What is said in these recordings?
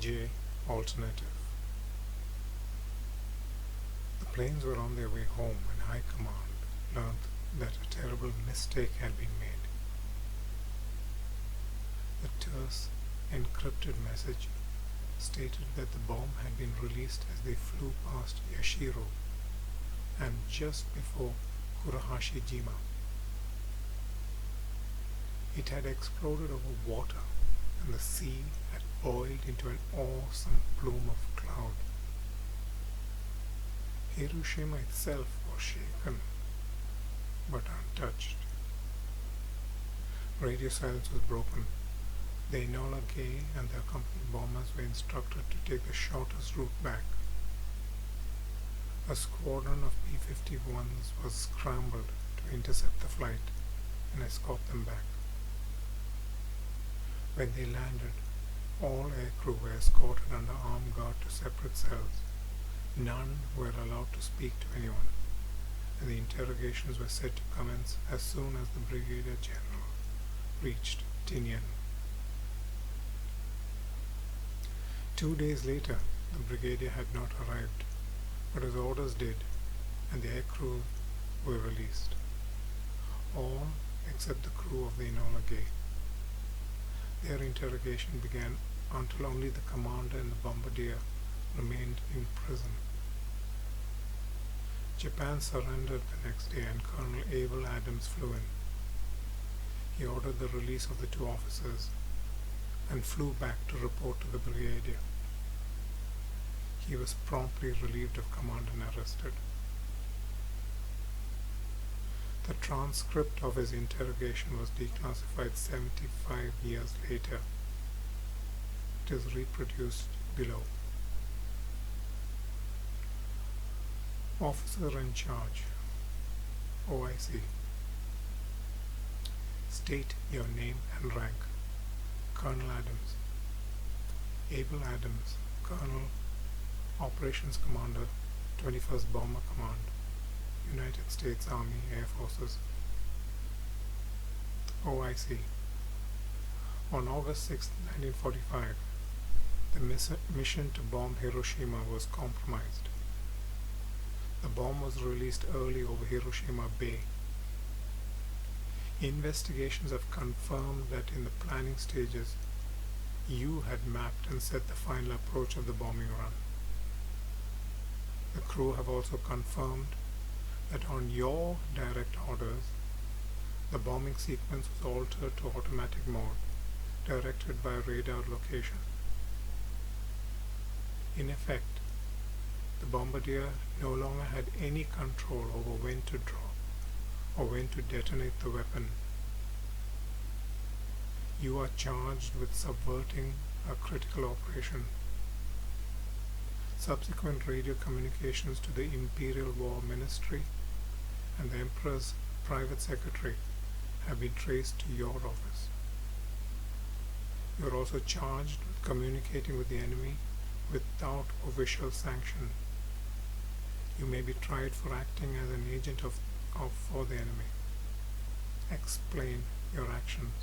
J alternative. The planes were on their way home when High Command learned that a terrible mistake had been made. The terse, encrypted message stated that the bomb had been released as they flew past Yashiro and just before Hiroshima. It had exploded over water, and the sea had boiled into an awesome plume of cloud. Hiroshima itself was shaken, but untouched. Radio silence was broken. The Enola Gay and their company bombers were instructed to take the shortest route back. A squadron of B-51s was scrambled to intercept the flight and escort them back. When they landed, all aircrew were escorted under armed guard to separate cells. None were allowed to speak to anyone, and the interrogations were set to commence as soon as the Brigadier General reached Tinian. 2 days later, the brigadier had not arrived, but his orders did, and the aircrew were released. All except the crew of the Enola Gay. Their interrogation began until only the commander and the bombardier remained in prison. Japan surrendered the next day and Colonel Abel Adams flew in. He ordered the release of the two officers and flew back to report to the brigadier. He was promptly relieved of command and arrested. The transcript of his interrogation was declassified 75 years later. It is reproduced below. Officer in charge, OIC. State your name and rank. Colonel Adams. Abel Adams, Colonel, Operations Commander, 21st Bomber Command, United States Army Air Forces. OIC. On August 6, 1945, the mission to bomb Hiroshima was compromised. The bomb was released early over Hiroshima Bay. Investigations have confirmed that in the planning stages, you had mapped and set the final approach of the bombing run. The crew have also confirmed that on your direct orders, the bombing sequence was altered to automatic mode, directed by radar location. In effect, the bombardier no longer had any control over when to drop or when to detonate the weapon. You are charged with subverting a critical operation. Subsequent radio communications to the Imperial War Ministry and the Emperor's private secretary have been traced to your office. You are also charged with communicating with the enemy without official sanction. You may be tried for acting as an agent for the enemy. Explain your actions.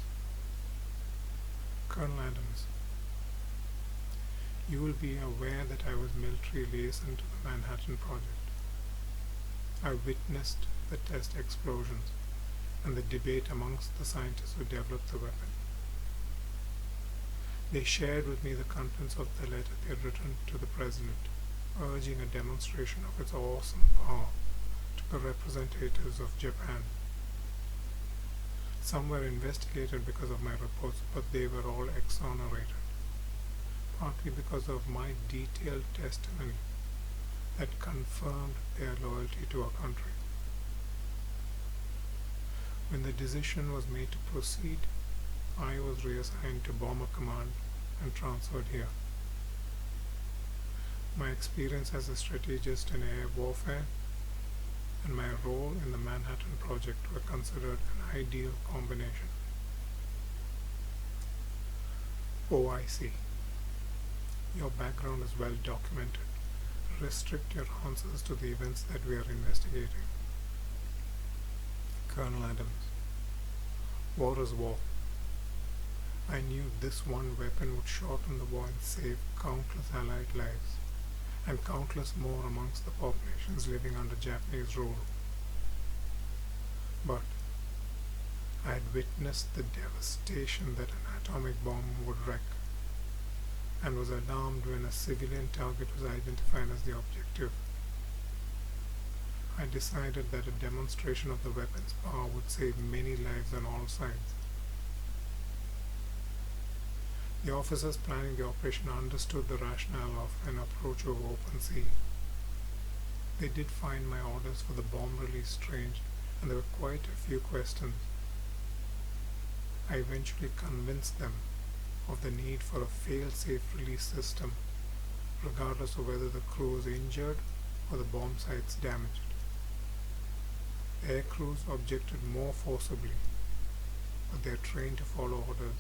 Colonel Adams. You will be aware that I was military liaison to the Manhattan Project. I witnessed the test explosions and the debate amongst the scientists who developed the weapon. They shared with me the contents of the letter they had written to the President, urging a demonstration of its awesome power to the representatives of Japan. Some were investigated because of my reports, but they were all exonerated, partly because of my detailed testimony that confirmed their loyalty to our country. When the decision was made to proceed, I was reassigned to Bomber Command and transferred here. My experience as a strategist in air warfare and my role in the Manhattan Project were considered an ideal combination. OIC. Your background is well documented. Restrict your answers to the events that we are investigating. Colonel Adams. War is war. I knew this one weapon would shorten the war and save countless Allied lives, and countless more amongst the populations living under Japanese rule. But I had witnessed the devastation that an atomic bomb would wreak, and was alarmed when a civilian target was identified as the objective. I decided that a demonstration of the weapon's power would save many lives on all sides. The officers planning the operation understood the rationale of an approach over open sea. They did find my orders for the bomb release strange, and there were quite a few questions. I eventually convinced them of the need for a fail-safe release system, regardless of whether the crew was injured or the bomb sites damaged. The air crews objected more forcibly, but they are trained to follow orders,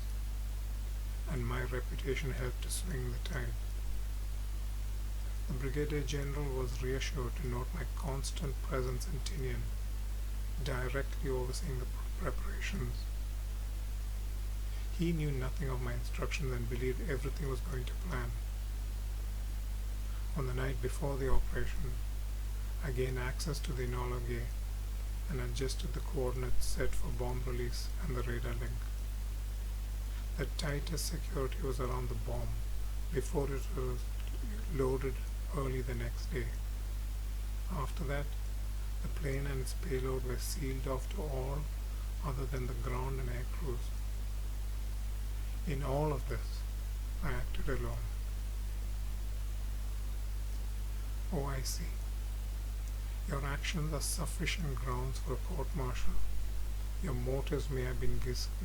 and my reputation helped to swing the tide. The Brigadier General was reassured to note my constant presence in Tinian, directly overseeing the preparations. He knew nothing of my instructions and believed everything was going to plan. On the night before the operation, I gained access to the Enola Gay and adjusted the coordinates set for bomb release and the radar link. The tightest security was around the bomb before it was loaded early the next day. After that, the plane and its payload were sealed off to all other than the ground and air crews. In all of this, I acted alone. Oh, I see. Your actions are sufficient grounds for a court-martial. Your motives may have been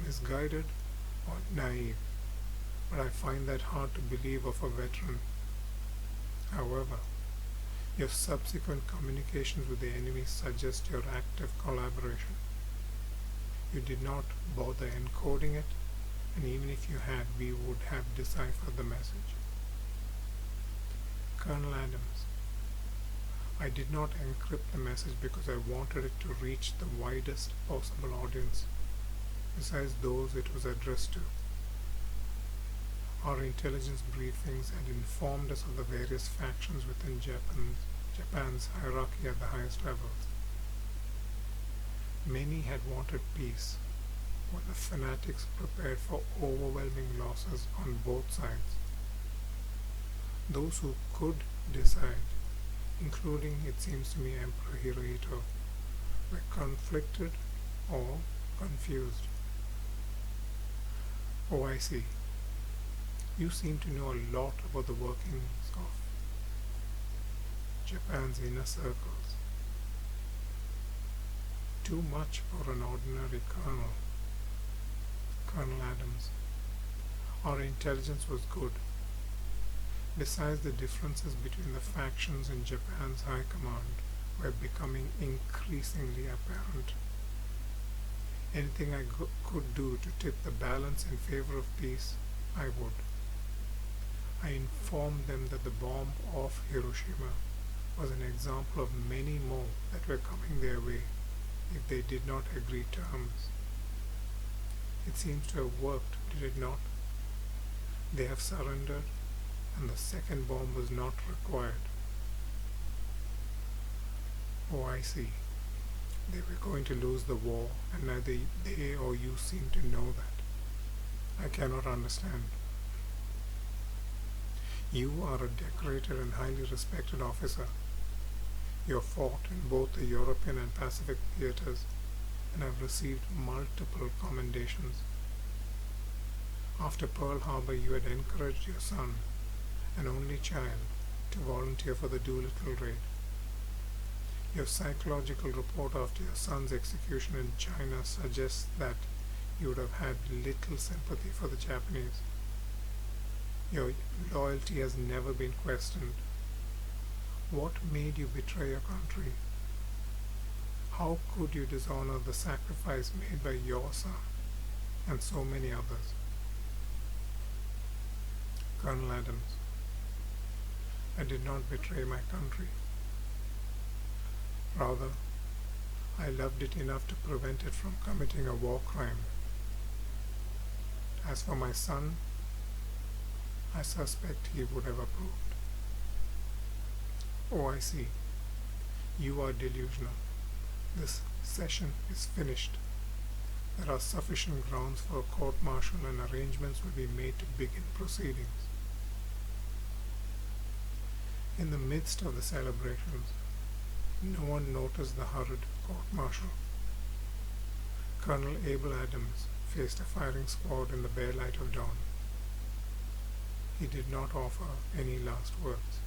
misguided or naive, but I find that hard to believe of a veteran. However, your subsequent communications with the enemy suggest your active collaboration. You did not bother encoding it, and even if you had, we would have deciphered the message. Colonel Adams, I did not encrypt the message because I wanted it to reach the widest possible audience, besides those it was addressed to. Our intelligence briefings had informed us of the various factions within Japan's hierarchy at the highest levels. Many had wanted peace, while the fanatics prepared for overwhelming losses on both sides. Those who could decide, including, it seems to me, Emperor Hirohito, were conflicted or confused. Oh, I see. You seem to know a lot about the workings of Japan's inner circles. Too much for an ordinary colonel. Colonel Adams, our intelligence was good. Besides, the differences between the factions in Japan's high command were becoming increasingly apparent. Anything I could do to tip the balance in favor of peace, I would. I informed them that the bomb off Hiroshima was an example of many more that were coming their way if they did not agree terms. It seems to have worked, did it not? They have surrendered, and the second bomb was not required. Oh, I see. They were going to lose the war, and neither they or you seem to know that. I cannot understand. You are a decorated and highly respected officer. You have fought in both the European and Pacific theaters and have received multiple commendations. After Pearl Harbor, you had encouraged your son, an only child, to volunteer for the Doolittle raid. Your psychological report after your son's execution in China suggests that you would have had little sympathy for the Japanese. Your loyalty has never been questioned. What made you betray your country? How could you dishonor the sacrifice made by your son and so many others? Colonel Adams, I did not betray my country. Rather, I loved it enough to prevent it from committing a war crime. As for my son, I suspect he would have approved. Oh, I see. You are delusional. This session is finished. There are sufficient grounds for a court-martial and arrangements will be made to begin proceedings. In the midst of the celebrations, no one noticed the hurried court-martial. Colonel Abel Adams faced a firing squad in the bare light of dawn. He did not offer any last words.